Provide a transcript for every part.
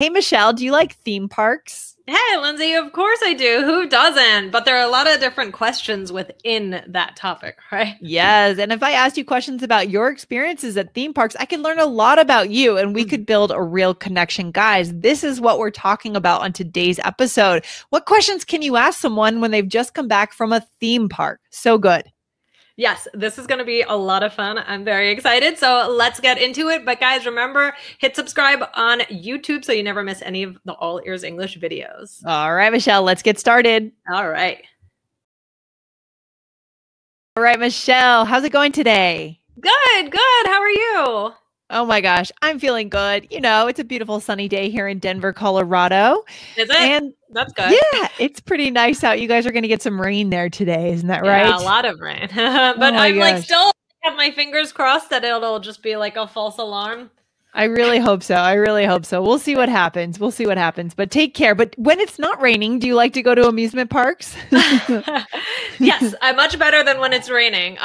Hey, Michelle, do you like theme parks? Hey, Lindsay, of course I do. Who doesn't? But there are a lot of different questions within that topic, right? Yes. And if I asked you questions about your experiences at theme parks, I could learn a lot about you and we Mhm. could build a real connection. Guys, this is what we're talking about on today's episode. What questions can you ask someone when they've just come back from a theme park? So good. Yes, this is going to be a lot of fun. I'm very excited. So let's get into it. But guys, remember, hit subscribe on YouTube so you never miss any of the All Ears English videos. All right, Michelle, let's get started. All right. All right, Michelle, how's it going today? Good, good. How are you? Oh my gosh, I'm feeling good. You know, it's a beautiful sunny day here in Denver, Colorado. Is it? And That's good. yeah, it's pretty nice out. You guys are going to get some rain there today, isn't that Yeah, a right? lot of rain. Oh But my I'm like gosh. still have my fingers crossed that it'll just be like a false alarm. I really hope so. I really hope so. We'll see what happens. We'll see what happens. But take care. But when it's not raining, do you like to go to amusement parks? Yes, much better than when it's raining.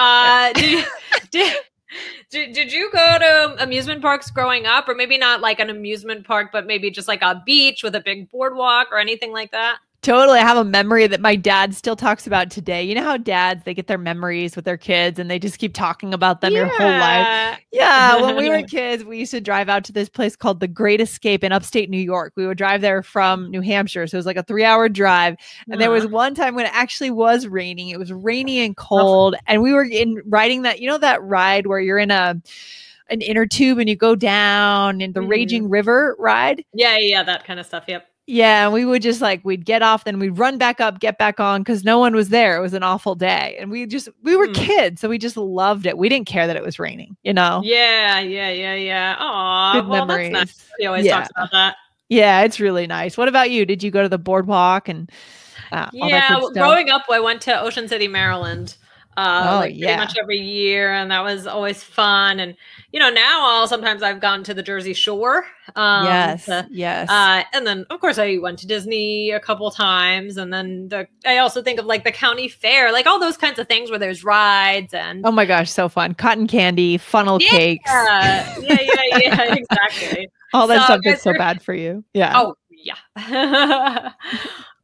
Did, did you go to amusement parks growing up, or maybe not like an amusement park, but maybe just like a beach with a big boardwalk or anything like that? Totally. I have a memory that my dad still talks about today. You know how dads, they get their memories with their kids and they just keep talking about them your whole life. Yeah. Yeah. When we were kids, we used to drive out to this place called the Great Escape in upstate New York. We would drive there from New Hampshire. So it was like a 3 hour drive. And there was one time when it actually was raining. It was rainy and cold. And we were riding that, you know, that ride where you're in an inner tube and you go down in the raging river ride. Yeah, that kind of stuff. Yep. Yeah, and we would just we'd get off, then we'd run back up, get back on because no one was there. It was an awful day. And we were kids, so we just loved it. We didn't care that it was raining, you know? Yeah. Good Aw, well, that's memories. nice. He always Yeah. talks about that. Yeah, it's really nice. What about you? Did you go to the boardwalk and all that Yeah, good stuff? growing up, I went to Ocean City, Maryland, Oh, like pretty yeah. much every year, and that was always fun. And now sometimes I've gone to the Jersey Shore, Yes. Yes. and then of course I went to Disney a couple times, and then I also think of like the county fair, like all those kinds of things where there's rides and Oh my gosh, so fun. Cotton candy, funnel yeah, cakes. yeah, exactly. All that So stuff guys, that's so bad for you. Yeah. oh yeah.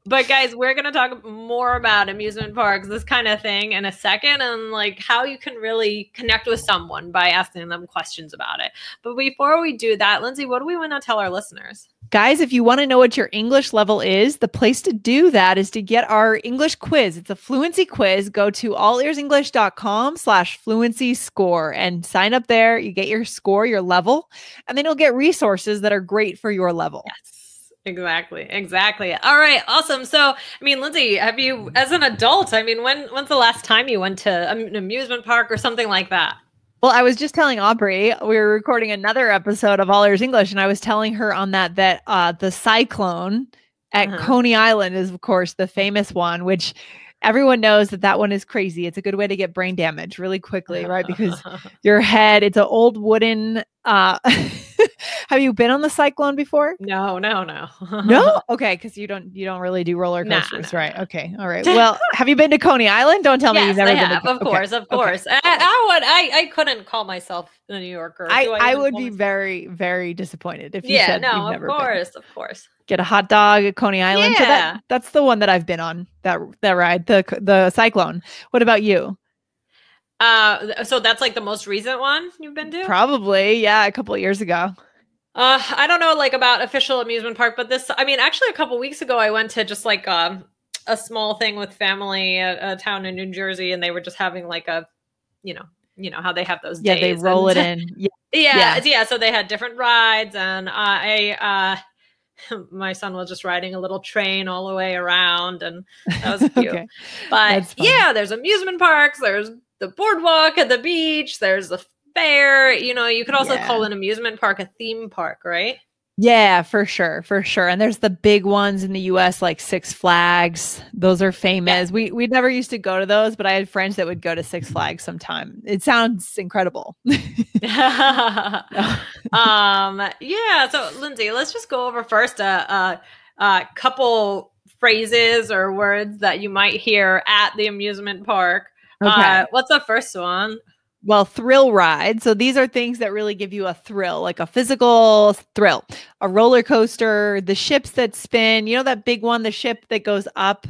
But guys, we're going to talk more about amusement parks, this kind of thing in a second, and like how you can really connect with someone by asking them questions about it. But before we do that, Lindsay, what do we want to tell our listeners? Guys, if you want to know what your English level is, the place to do that is to get our English quiz. It's a fluency quiz. Go to allearsenglish.com/fluency score and sign up there. You get your score, your level, and then you'll get resources that are great for your level. Yes. Exactly. All right, awesome. So, I mean, Lindsay, have you, as an adult, I mean, when's the last time you went to an amusement park or something like that? Well, I was just telling Aubrey, we were recording another episode of All Ears English, and I was telling her on that the cyclone at Coney Island is, of course, the famous one, which everyone knows that one is crazy. It's a good way to get brain damage really quickly, right? Because your head, it's an old wooden have you been on the cyclone before? No. No? Okay, because you don't really do roller coasters, right? No. Okay. All right. Well, have you been to Coney Island? Don't tell me you've never been to Of course. Okay. I couldn't call myself a New Yorker. I would be very, very disappointed if you said you've never been. Of course. Get a hot dog at Coney Island. Yeah. So that's the one that I've been on, that ride, the cyclone. What about you? So that's like the most recent one you've been to? Probably, yeah, a couple of years ago. I don't know like about official amusement park, but actually a couple weeks ago I went to just like a small thing with family at a town in New Jersey, and they were just having like a, you know how they have those days. Yeah, they roll it in. Yeah. So they had different rides, and my son was just riding a little train all the way around, and that was cute. Okay. But yeah, there's amusement parks, there's the boardwalk at the beach, there's the fair. You could also call an amusement park a theme park, right? Yeah, for sure. And there's the big ones in the US like Six Flags. Those are famous. Yeah. We never used to go to those, but I had friends that would go to Six Flags sometime. It sounds incredible. Yeah. So Lindsay, let's just go over first a couple phrases or words that you might hear at the amusement park. Okay. What's the first one? Well, thrill ride. So these are things that really give you a thrill, like a physical thrill. A roller coaster, the ships that spin, you know, that big one, the ship that goes up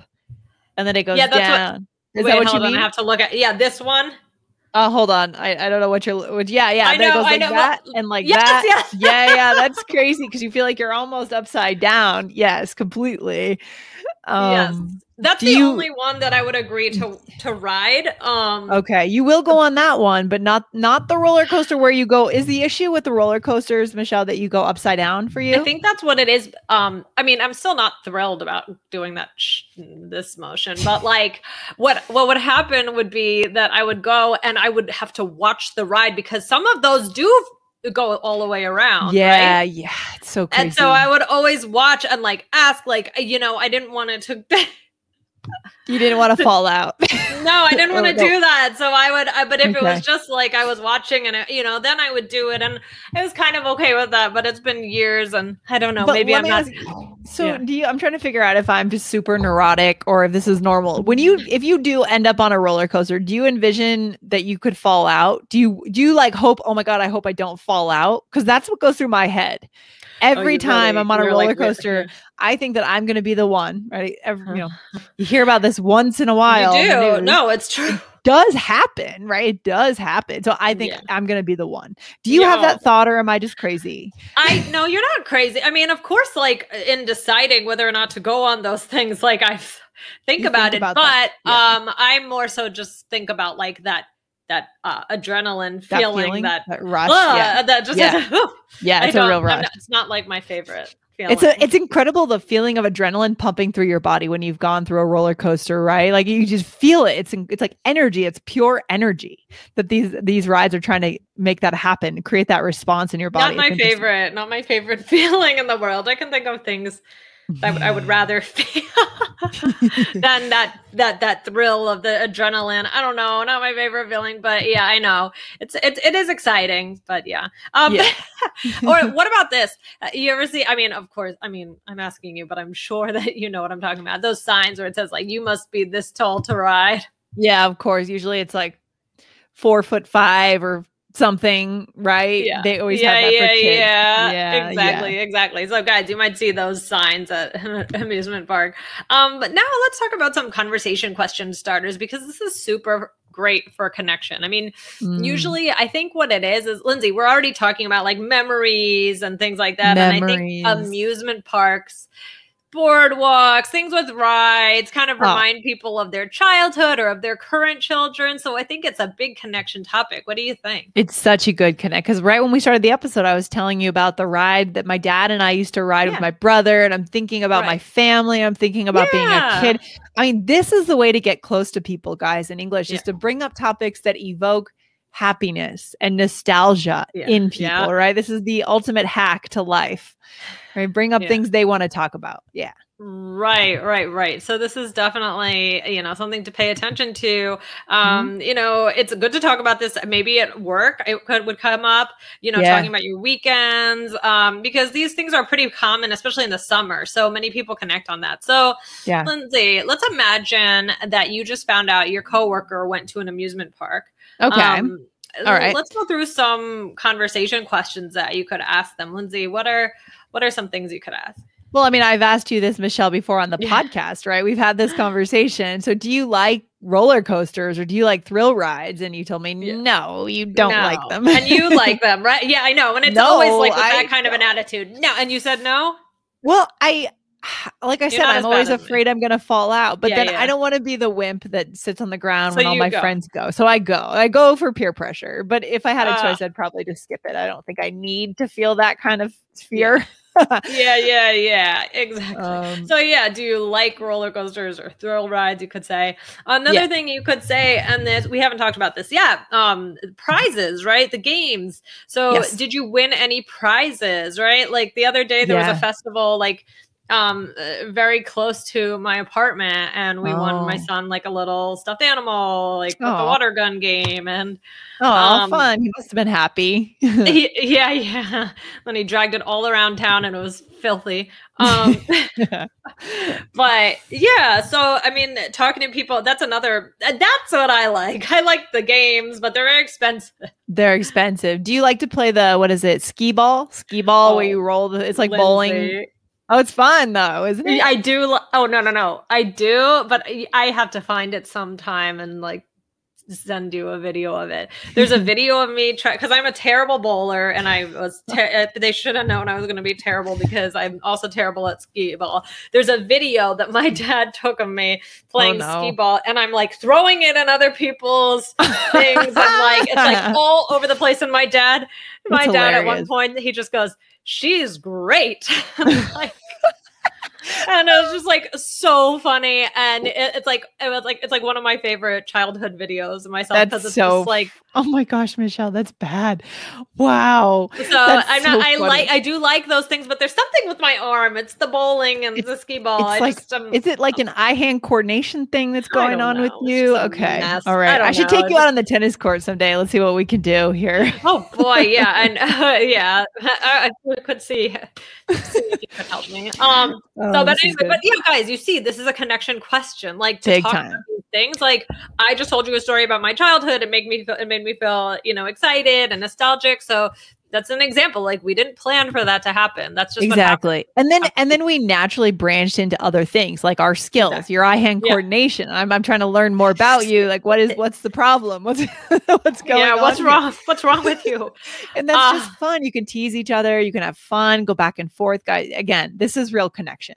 and then it goes down. Is that what you mean? I have to look at, this one. Oh, hold on. I don't know what you're, yeah. I know, it goes like that well, and like yes, that. Yes. Yeah. That's crazy because you feel like you're almost upside down. Yes, completely. Yes. That's the only one that I would agree to ride. Okay, you will go on that one, but not the roller coaster where you go. Is the issue with the roller coasters, Michelle, that you go upside down for you? I think that's what it is. I mean, I'm still not thrilled about doing that this motion, but like what would happen would be that I would go and I would have to watch the ride because some of those do go all the way around. Yeah, right? Yeah. It's so crazy. And so I would always watch and like ask, like, I didn't want it to. You didn't want to fall out. No, I didn't want to do that. So I would, but if it was just like I was watching and, then I would do it. And I was kind of okay with that, but it's been years and I don't know, but maybe I'm not. So I'm trying to figure out if I'm just super neurotic or if this is normal. If you do end up on a roller coaster, do you envision that you could fall out? Do you like hope, oh my God, I hope I don't fall out? Because that's what goes through my head. Every time I'm on a roller coaster, I think that I'm going to be the one, right? You hear about this once in a while. You do. No, it's true. It does happen, right? It does happen. So I think I'm going to be the one. Do you have that thought or am I just crazy? No, you're not crazy. I mean, of course, like in deciding whether or not to go on those things, like I think about it, but I more so just think about like that adrenaline feeling, that rush. It's a real rush. It's not like my favorite feeling. It's incredible, the feeling of adrenaline pumping through your body when you've gone through a roller coaster, right? Like you just feel it. It's like energy. It's pure energy that these rides are trying to make that happen, create that response in your body. Not my favorite feeling in the world. I can think of things that I would rather feel than that thrill of the adrenaline. I don't know, not my favorite feeling, but yeah, I know it is exciting, but yeah. Or what about this? You ever see? I mean, of course. I mean, I'm asking you, but I'm sure that you know what I'm talking about. Those signs where it says like you must be this tall to ride. Yeah, of course. Usually it's like 4'5" or something, right? Yeah. They always have that for kids. Yeah, exactly. So guys, you might see those signs at an amusement park. But now let's talk about some conversation question starters because this is super great for connection. I mean, usually I think what it is Lindsay, we're already talking about like memories and things like that. And I think amusement parks, boardwalks, things with rides kind of remind people of their childhood or of their current children. So I think it's a big connection topic. What do you think? It's such a good connect because right when we started the episode, I was telling you about the ride that my dad and I used to ride with my brother. And I'm thinking about my family. I'm thinking about being a kid. I mean, this is the way to get close to people, guys, in English, is to bring up topics that evoke happiness and nostalgia in people, right? This is the ultimate hack to life. Right, bring up things they want to talk about. Yeah. Right. So this is definitely, something to pay attention to. It's good to talk about this. Maybe at work, it would come up, talking about your weekends, because these things are pretty common, especially in the summer. So many people connect on that. So Lindsay, let's imagine that you just found out your coworker went to an amusement park. Okay. All right. Let's go through some conversation questions that you could ask them. Lindsay, what are some things you could ask? Well, I mean, I've asked you this, Michelle, before on the podcast, right? We've had this conversation. So do you like roller coasters or do you like thrill rides? And you told me, no, you don't like them. And you like them, right? Yeah, I know. And it's always like with that kind of an attitude. No. And you said no? Well, like I said, I'm always afraid I'm going to fall out, but then I don't want to be the wimp that sits on the ground when all my friends go. So I go for peer pressure, but if I had a choice, I'd probably just skip it. I don't think I need to feel that kind of fear. Yeah, exactly. So do you like roller coasters or thrill rides? You could say another thing you could say, and this, we haven't talked about this yet. Prizes, right? The games. So did you win any prizes, right? Like the other day there was a festival, like very close to my apartment, and we won my son like a little stuffed animal, like with the water gun game, and fun. He must have been happy. Yeah. Then he dragged it all around town, and it was filthy. But yeah, so I mean, talking to people, that's what I like. I like the games, but they're very expensive. They're expensive. Do you like to play the, what is it? Skee ball where you roll it's like Lindsay. Bowling. Oh, it's fun though, isn't it? I do. Oh, no. I do, but I have to find it sometime and like send you a video of it. There's a video of me because I'm a terrible bowler, and I was they should have known I was going to be terrible because I'm also terrible at skee ball. There's a video that my dad took of me playing skee ball, and I'm like throwing it in other people's things, and like it's like all over the place. And my dad at one point, he just goes, "She's great." And it was just like so funny, and it's like one of my favorite childhood videos of myself because it's so just like, oh my gosh, Michelle, that's bad. Wow. So I do like those things, but there's something with my arm. It's the bowling and the skee ball. Is it like an eye-hand coordination thing that's going on with you? Okay, all right. I should take you out on the tennis court someday. Let's see what we can do here. Oh boy, yeah, and yeah, I could see if you could help me. But yeah, guys, you see, this is a connection question. Like to talk about these things. Like I just told you a story about my childhood. It made me feel, excited and nostalgic. So that's an example. Like we didn't plan for that to happen. That's just exactly. And then we naturally branched into other things like our skills, your eye-hand coordination. I'm trying to learn more about you. Like what's the problem? What's going on? What's wrong? What's wrong with you? And that's just fun. You can tease each other. You can have fun, go back and forth, guys. Again, this is real connection.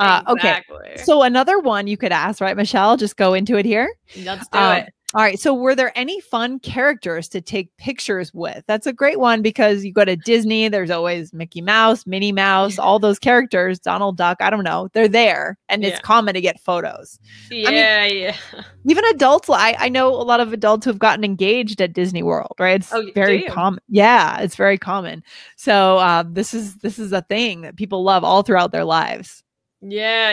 Exactly. Okay. So another one you could ask, right, Michelle? Just go into it here. Let's do it. All right. So were there any fun characters to take pictures with? That's a great one because you go to Disney, there's always Mickey Mouse, Minnie Mouse, all those characters, Donald Duck, I don't know. They're there and it's common to get photos. Yeah. Even adults, I know a lot of adults who have gotten engaged at Disney World, right? It's very common. Yeah, it's very common. So this is a thing that people love all throughout their lives. Yeah,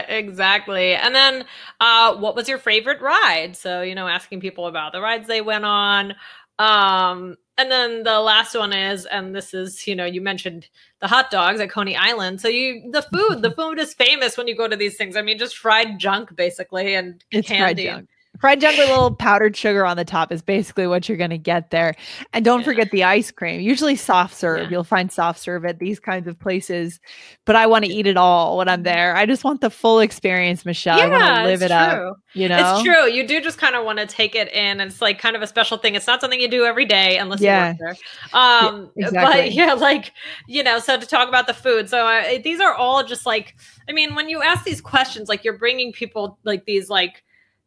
exactly. And then what was your favorite ride? So, asking people about the rides they went on. And then the last one is, and this is, you mentioned the hot dogs at Coney Island. So the food is famous when you go to these things. I mean, just fried junk basically, and it's candy. Fried junk. Fried junk with a little powdered sugar on the top is basically what you're going to get there. And don't forget the ice cream, usually soft serve. Yeah. You'll find soft serve at these kinds of places, but I want to eat it all when I'm there. I just want the full experience, Michelle. I want to live it up. It's true. You do just kind of want to take it in. It's like kind of a special thing. It's not something you do every day unless you work there. Exactly. But so to talk about the food. So these are all just like, I mean, when you ask these questions, like you're bringing people like these like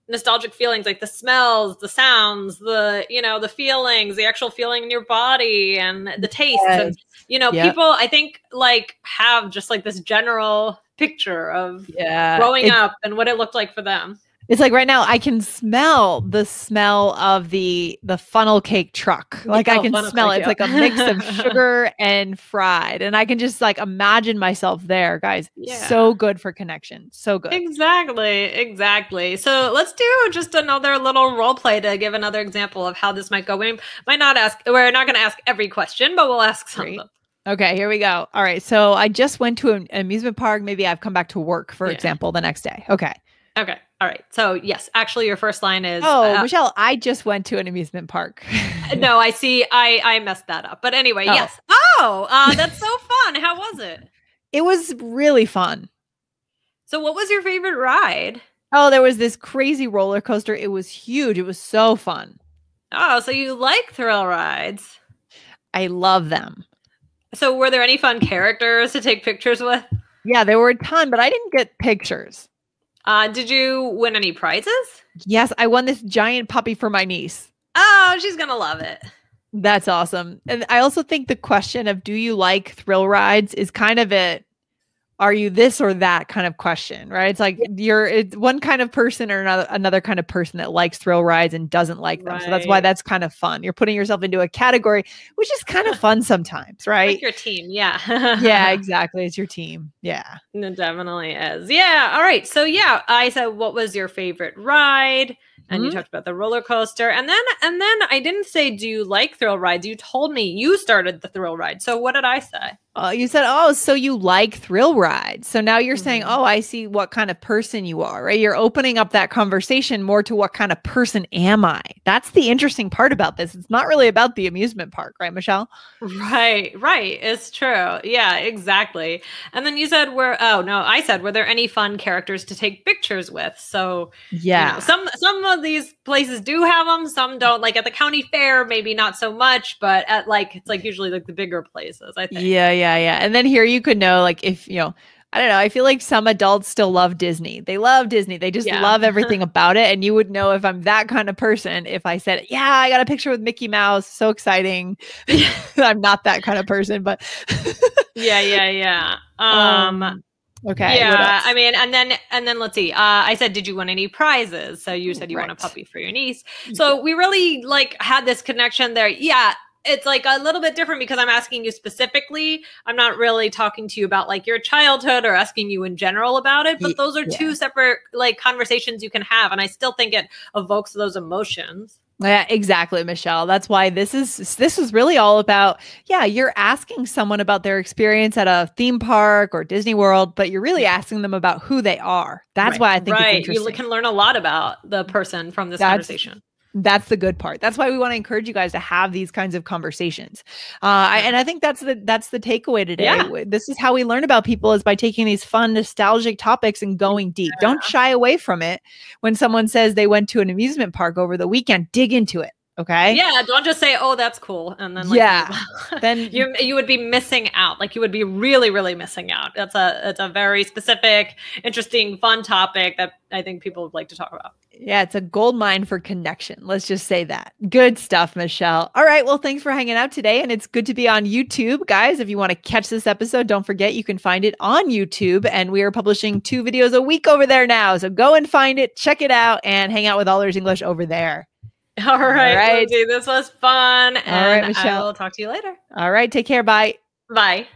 nostalgic feelings, like the smells, the sounds, the the feelings, the actual feeling in your body, and the tastes. And people I think like have just like this general picture of growing up and what it looked like for them. It's like right now I can smell the smell of the funnel cake truck. Like I can smell it. It's like a mix of sugar and fried. And I can just like imagine myself there, guys. Yeah. So good for connection. So good. Exactly. So let's do just another little role play to give another example of how this might go. We're not going to ask every question, but we'll ask some of them. Okay, here we go. All right. So I just went to an amusement park. Maybe I've come back to work, for example, the next day. Okay. All right. So yes, actually your first line is, Michelle, I just went to an amusement park. No, I see. I messed that up. But anyway, yes. That's so fun. How was it? It was really fun. So what was your favorite ride? Oh, there was this crazy roller coaster. It was huge. It was so fun. Oh, so you like thrill rides? I love them. So were there any fun characters to take pictures with? Yeah, there were a ton, but I didn't get pictures. Did you win any prizes? Yes, I won this giant puppy for my niece. Oh, she's going to love it. That's awesome. And I also think the question of do you like thrill rides is kind of are you this or that kind of question, right? It's like it's one kind of person or another kind of person that likes thrill rides and doesn't like them. So that's why that's kind of fun. You're putting yourself into a category, which is kind of fun sometimes, right? With your team, yeah. Yeah, exactly. It's your team. Yeah. It definitely is. Yeah. All right. So yeah, I said, what was your favorite ride? And you talked about the roller coaster. And then I didn't say, do you like thrill rides? You told me you started the thrill ride. So what did I say? You said, oh, so you like thrill rides. So now you're saying, oh, I see what kind of person you are, right? You're opening up that conversation more to what kind of person am I? That's the interesting part about this. It's not really about the amusement park, right, Michelle? Right. It's true. Yeah, exactly. And then you said, I said, were there any fun characters to take pictures with? So yeah, some of these places do have them, some don't. Like at the county fair, maybe not so much, but at it's like usually like the bigger places, I think. Yeah. And then here you could know, like, if, I don't know, I feel like some adults still love Disney. They love Disney. They just love everything about it. And you would know if I'm that kind of person if I said, yeah, I got a picture with Mickey Mouse. So exciting. I'm not that kind of person, but yeah. Okay. Yeah. I mean, and then let's see. I said, did you win any prizes? So you said you won a puppy for your niece. So we really had this connection there. Yeah. It's like a little bit different because I'm asking you specifically. I'm not really talking to you about your childhood or asking you in general about it, but those are two separate conversations you can have. And I still think it evokes those emotions. Yeah, exactly, Michelle. That's why this is really all about, you're asking someone about their experience at a theme park or Disney World, but you're really asking them about who they are. That's why I think it's interesting. You can learn a lot about the person from this conversation. That's the good part. That's why we want to encourage you guys to have these kinds of conversations. And I think that's the takeaway today. Yeah. This is how we learn about people, is by taking these fun, nostalgic topics and going deep. Don't shy away from it. When someone says they went to an amusement park over the weekend, dig into it. Okay. Yeah. Don't just say, oh, that's cool. And then then you would be missing out. You would be really, really missing out. It's a very specific, interesting, fun topic that I think people would like to talk about. Yeah, it's a gold mine for connection. Let's just say that. Good stuff, Michelle. All right. Well, thanks for hanging out today. And it's good to be on YouTube. Guys, if you want to catch this episode, don't forget you can find it on YouTube. And we are publishing 2 videos a week over there now. So go and find it, check it out, and hang out with All Ears English over there. All right. Lindsay, this was fun. And all right, Michelle. I will talk to you later. All right. Take care. Bye. Bye.